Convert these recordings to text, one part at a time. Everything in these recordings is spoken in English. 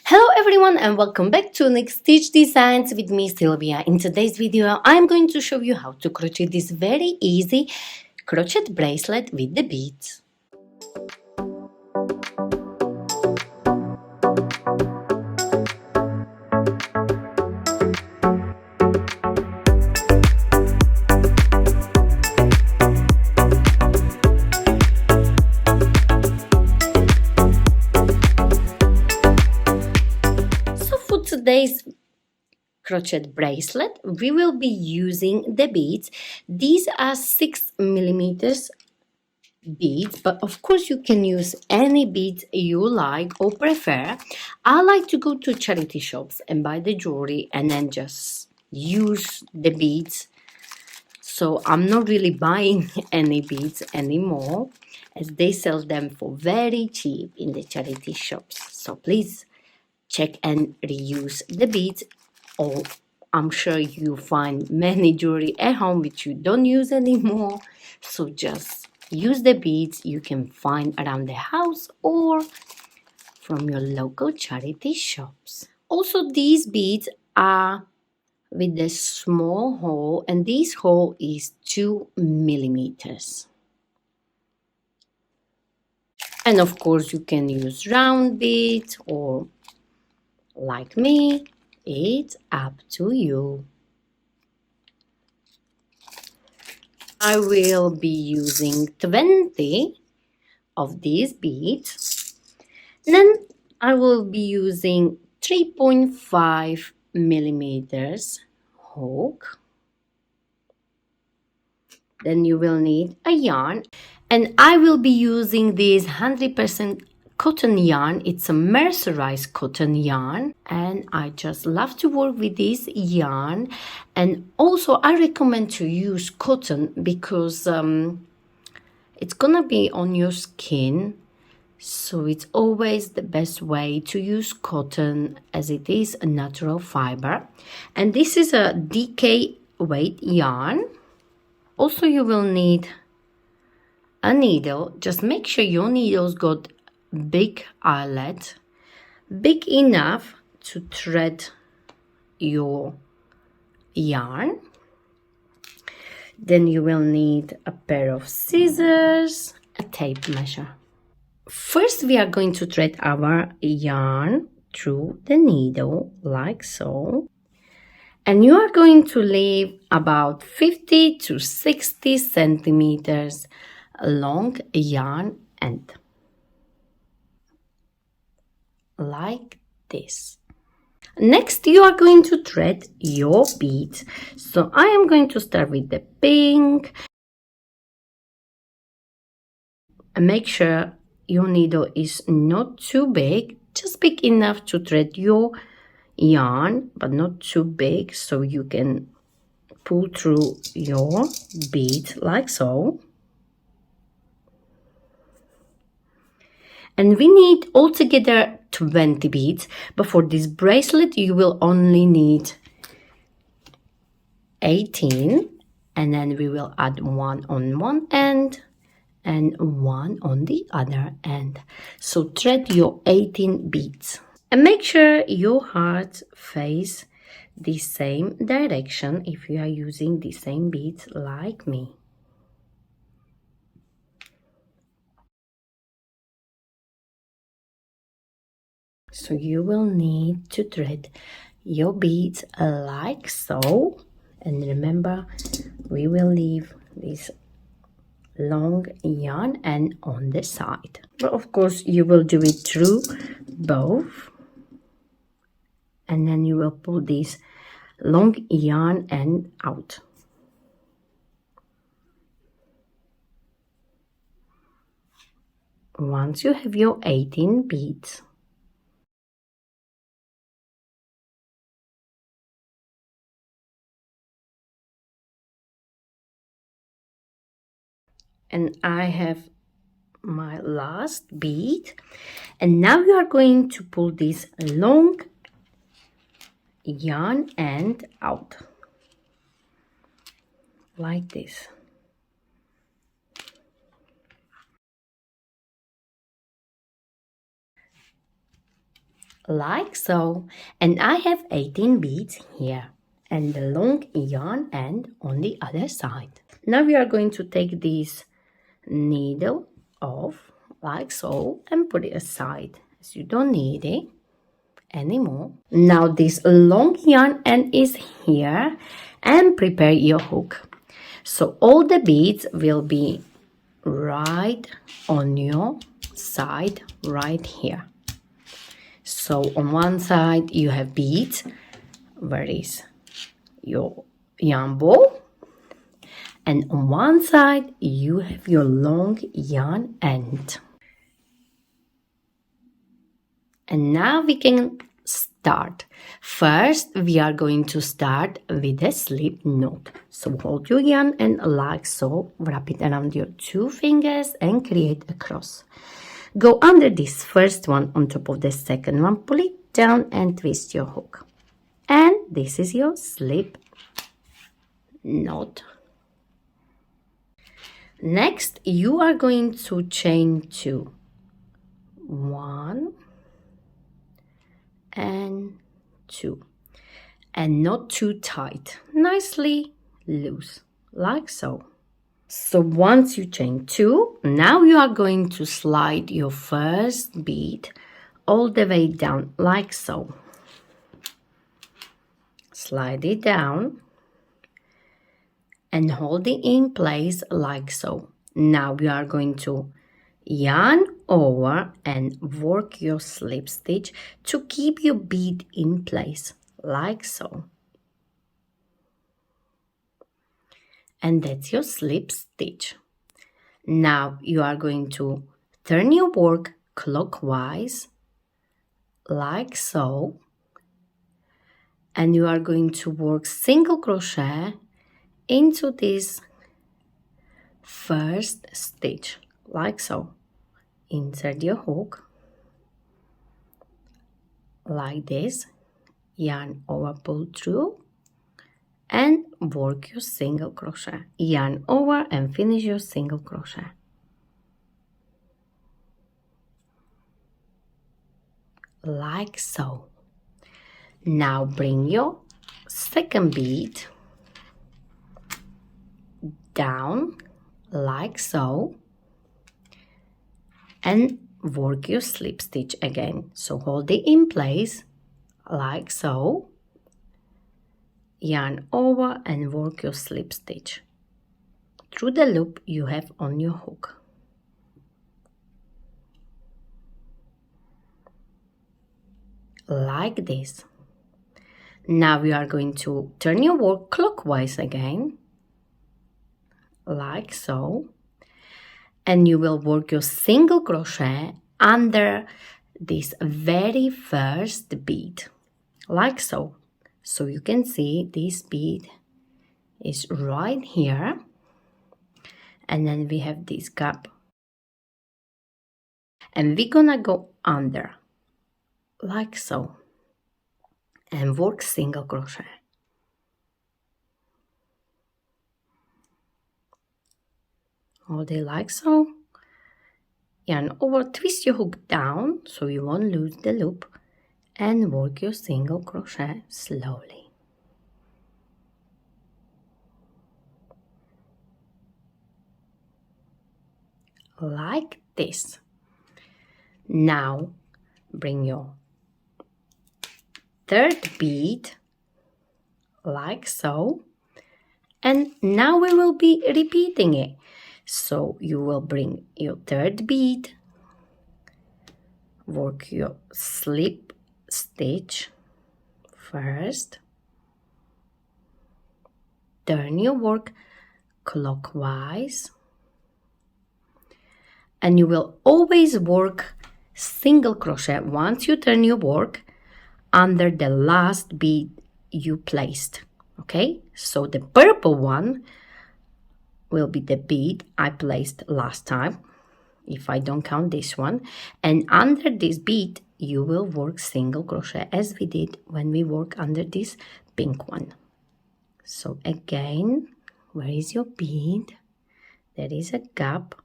Hello everyone and welcome back to Next Stitch Designs with me Sylvia. In today's video I'm going to show you how to crochet this very easy crochet bracelet with the beads. Today's crochet bracelet we will be using the beads. These are 6mm beads, but of course you can use any beads you like or prefer. I like to go to charity shops and buy the jewelry and then just use the beads, so I'm not really buying any beads anymore as they sell them for very cheap in the charity shops. So please check and reuse the beads, or I'm sure you find many jewelry at home which you don't use anymore, so just use the beads you can find around the house or from your local charity shops. Also, these beads are with a small hole, and this hole is 2mm. And of course you can use round beads, or like me, it's up to you. I will be using 20 of these beads. Then I will be using 3.5mm hook. Then you will need a yarn, and I will be using this 100% cotton yarn. It's a mercerized cotton yarn, and I just love to work with this yarn. And also I recommend to use cotton because it's gonna be on your skin, so it's always the best way to use cotton as it is a natural fiber. And this is a DK weight yarn. Also, you will need a needle. Just make sure your needle's got big eyelet, big enough to thread your yarn. Then you will need a pair of scissors, a tape measure. First, we are going to thread our yarn through the needle like so. And you are going to leave about 50 to 60 centimeters long yarn end, like this. Next, you are going to thread your beads. So I am going to start with the pink. And make sure your needle is not too big, just big enough to thread your yarn, but not too big, so you can pull through your bead like so. And we need altogether 20 beads, but for this bracelet you will only need 18, and then we will add one on one end and one on the other end. So thread your 18 beads. And make sure your heart face the same direction if you are using the same beads like me. So you will need to thread your beads like so. And remember, we will leave this long yarn end on the side. But of course, you will do it through both. And then you will pull this long yarn end out. Once you have your 18 beads, and I have my last bead, and now you are going to pull this long yarn end out like this. like so. And I have 18 beads here and the long yarn end on the other side. Now we are going to take this needle off like so and put it aside as you don't need it anymore. Now this long yarn end is here and prepare your hook. So all the beads will be right on your side right here. So on one side you have beads, where is your yarn ball, and on one side you have your long yarn end. And now we can start. First we are going to start with a slip knot. So hold your yarn and like so, wrap it around your 2 fingers and create a cross. Go under this first one on top of the second one, pull it down and twist your hook. And this is your slip knot. Next, you are going to chain 2. 1 and 2. And not too tight, nicely loose, like so. So once you chain 2, now you are going to slide your first bead all the way down, like so. Slide it down and hold it in place like so. Now we are going to yarn over and work your slip stitch to keep your bead in place like so. And that's your slip stitch. Now you are going to turn your work clockwise like so, and you are going to work single crochet into this first stitch like so. Insert your hook like this, yarn over, pull through and work your single crochet. Yarn over and finish your single crochet like so. Now bring your second bead down like so and work your slip stitch again. So hold it in place like so, yarn over and work your slip stitch through the loop you have on your hook. Like this. Now we are going to turn your work clockwise again, like so, and you will work your single crochet under this very first bead, like so. So you can see this bead is right here, and then we have this gap, and we're gonna go under, like so, and work single crochet. Hold it like so, yarn over, twist your hook down so you won't lose the loop, and work your single crochet slowly. Like this. Now bring your third bead like so, and now we will be repeating it. So you will bring your third bead, work your slip stitch first, turn your work clockwise, and you will always work single crochet once you turn your work under the last bead you placed. Okay, so the purple one will be the bead I placed last time, if I don't count this one, and under this bead you will work single crochet as we did when we work under this pink one. So again, where is your bead? There is a gap,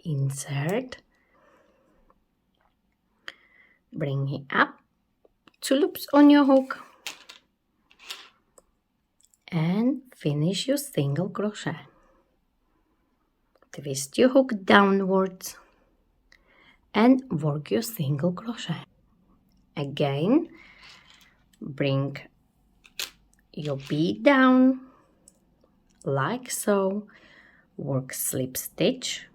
insert, Bring it up, 2 loops on your hook, and finish your single crochet. Twist your hook downwards and work your single crochet. Again, bring your bead down like so, work slip stitch,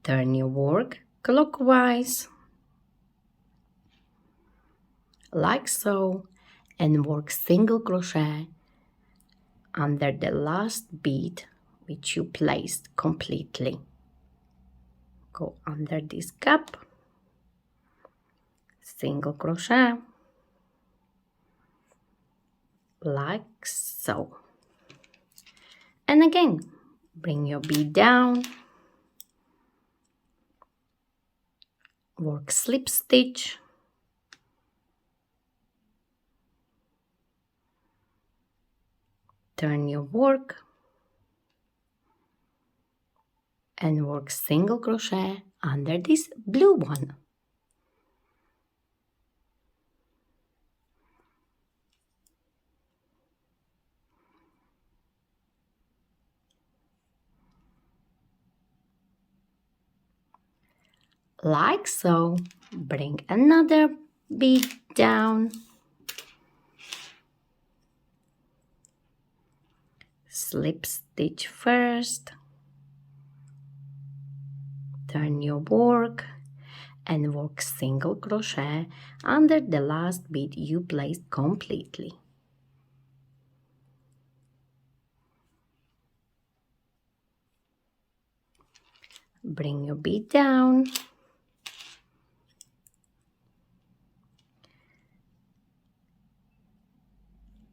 turn your work clockwise like so, and work single crochet under the last bead which you placed completely. Go under this gap, single crochet like so, and again bring your bead down, work slip stitch, turn your work and work single crochet under this blue one. Like so, bring another bead down, slip stitch first, turn your work and work single crochet under the last bead you placed completely. Bring your bead down,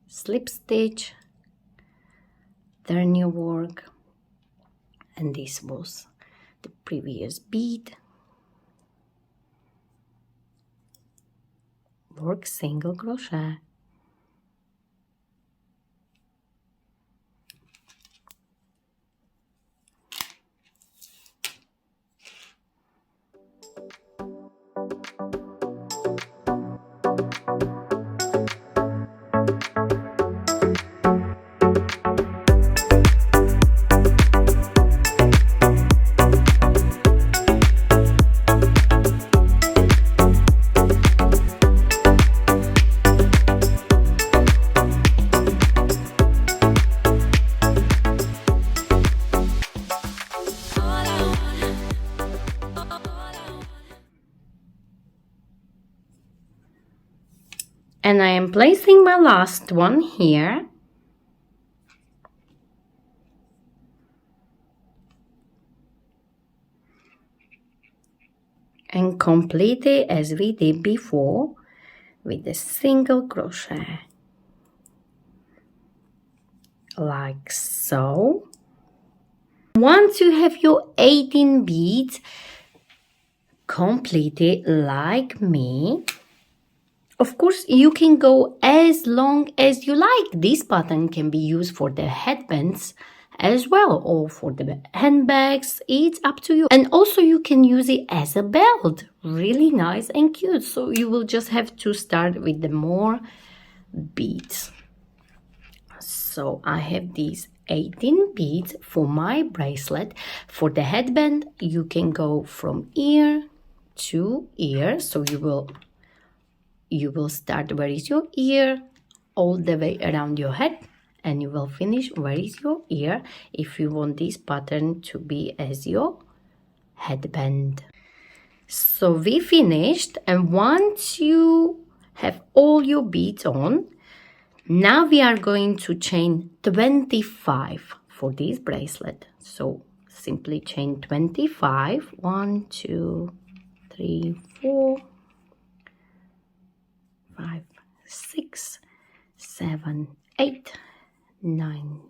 slip stitch, turn your work, and this was the previous bead, work single crochet, and I am placing my last one here, and complete it as we did before with a single crochet like so. Once you have your 18 beads completed like me, of course you can go as long as you like. This pattern can be used for the headbands as well, or for the handbags. It's up to you. And also you can use it as a belt, really nice and cute. So you will just have to start with the more beads. So I have these 18 beads for my bracelet. For the headband you can go from ear to ear, so you will start where is your ear all the way around your head, and you will finish where is your ear if you want this pattern to be as your headband. So we finished, and once you have all your beads on, now we are going to chain 25 for this bracelet. So simply chain 25. 1, 2, 3, 4, 5, 6, 7, 8, 9.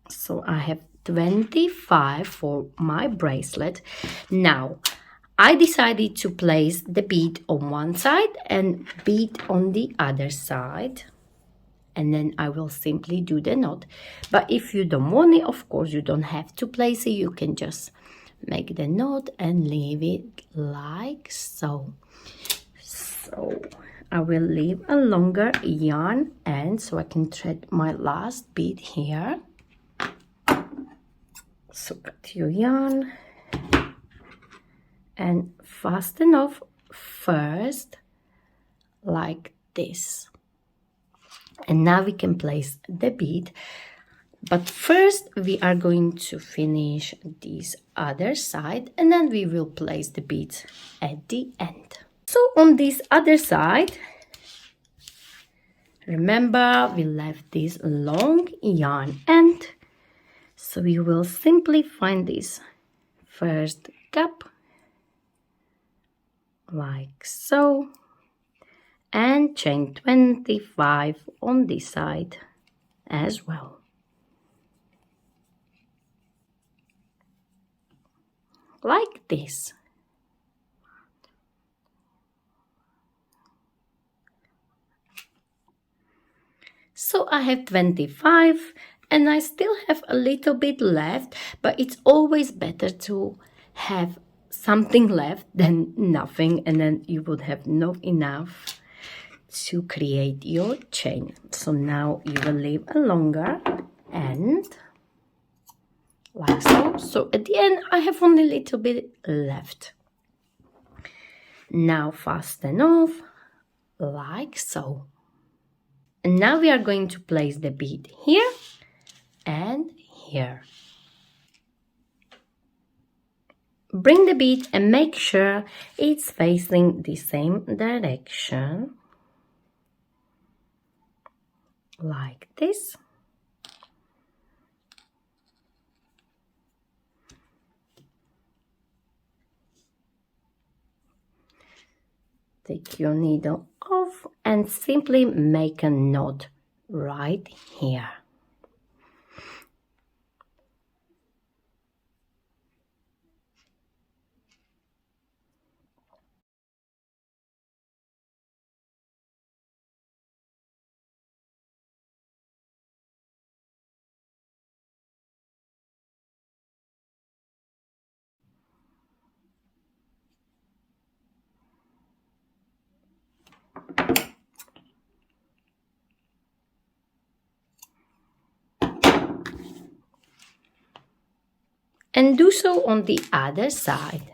So I have 25 for my bracelet. Now I decided to place the bead on one side and bead on the other side. and then I will simply do the knot. But if you don't want it, of course you don't have to place it. You can just make the knot and leave it like so. So I will leave a longer yarn end so I can thread my last bead here. So cut your yarn and fasten off first like this. And now we can place the bead, but first we are going to finish this other side, and then we will place the beads at the end. So on this other side, remember we left this long yarn end, so we will simply find this first gap like so, and chain 25 on this side as well. Like this. So I have 25 and I still have a little bit left, but it's always better to have something left than nothing, and then you would have not enough to create your chain. So now you will leave a longer end like so. So at the end I have only a little bit left. Now fasten off like so. And now we are going to place the bead here and here. Bring the bead and make sure it's facing the same direction, like this. Take your needle off and simply make a knot right here. And do so on the other side.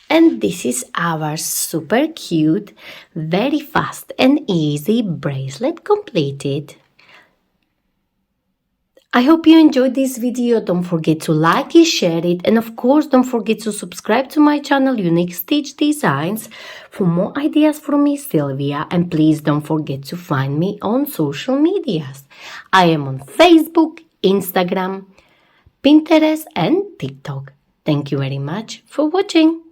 And this is our super cute, very fast and easy bracelet completed. I hope you enjoyed this video. Don't forget to like it, share it, and of course don't forget to subscribe to my channel Unique Stitch Designs for more ideas from me, Sylvia, and please don't forget to find me on social medias. I am on Facebook, Instagram, Pinterest and TikTok. Thank you very much for watching.